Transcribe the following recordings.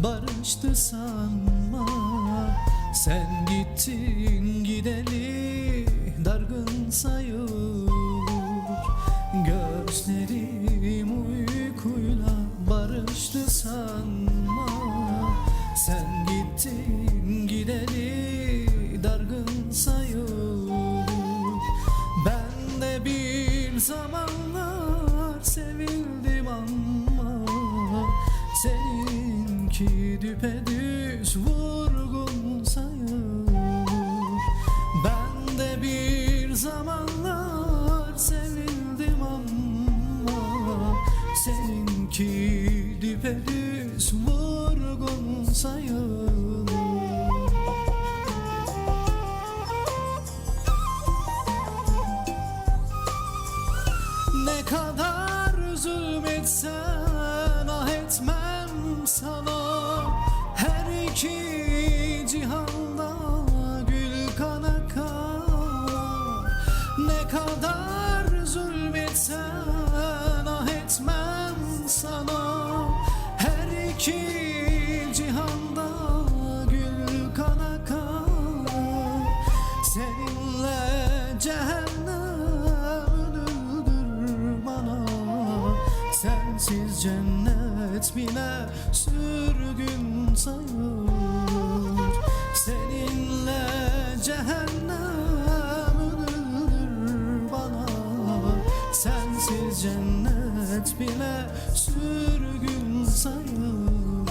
barıştı sanma. Sen gittin gideli dargın sayılır. Gözlerim uykuyla barıştı sanma. Sen gittin gideli dargın sayılır. Ben de bir zamanlar sevildim ama seninki düpedüz vurgun sayılır. Ben de bir zamanlar sevildim ama seninki düpedüz vurgun sayılır. Ne kadar zulmetsen ah etmem sana. Her iki cihanda gül kana kanar. Ne kadar zulmetsen ah etmem sana. Her iki cihanda gül kana kanar. Seninle cehennem sensiz cennet bile sürgün sayılır. Seninle cehennem ölür bana. Sensiz cennet bile sürgün sayılır.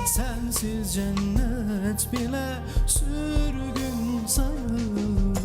Sensiz cennet bile sürgün sayılır.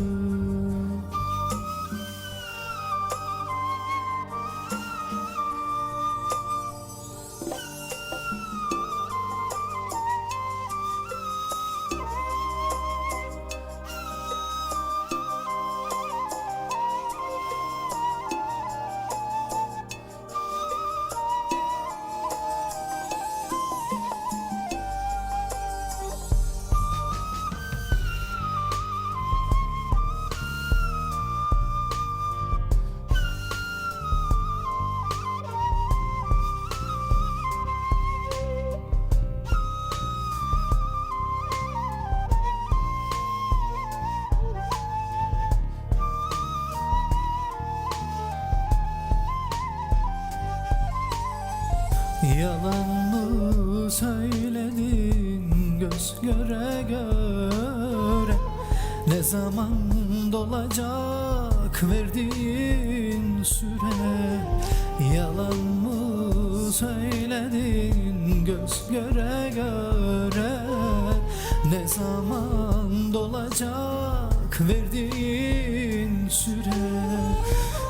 Yalan mı söyledin göz göre göre? Ne zaman dolacak verdiğin süre? Yalan mı söyledin göz göre göre? Ne zaman dolacak verdiğin süre?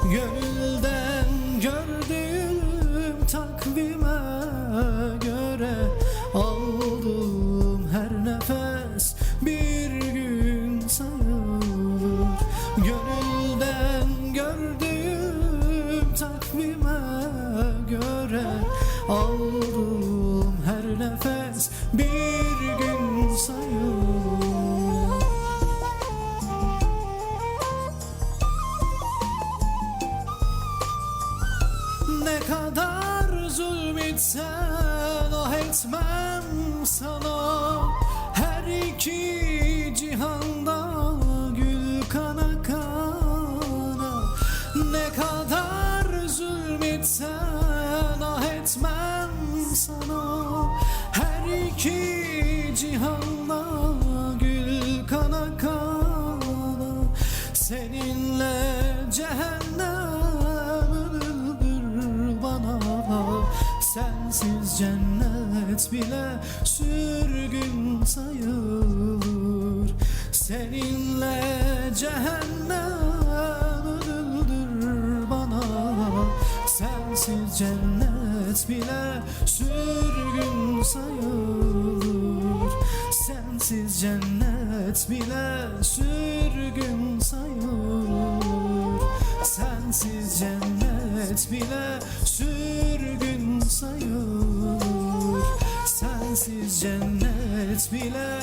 Gönülden gördüğüm takvime göre aldığım her nefes bir gün sayılır. Gönülden gördüğüm takvime göre aldığım her nefes bir gün sayılır. Ne kadar zulmetsen ah etmem sana. Her iki cihanda gül kana kana. Ne kadar zulmetsen ah etmem sana. Her iki cihanda gül kana kana. Seninle cehennem sensiz cennet bile sürgün sayılır. Seninle cehennem ödüldür bana. Sensiz cennet bile sürgün sayılır. Sensiz cennet bile sürgün sayılır. Sensiz cennet bile sürgün sayılır. Sensiz cennet bile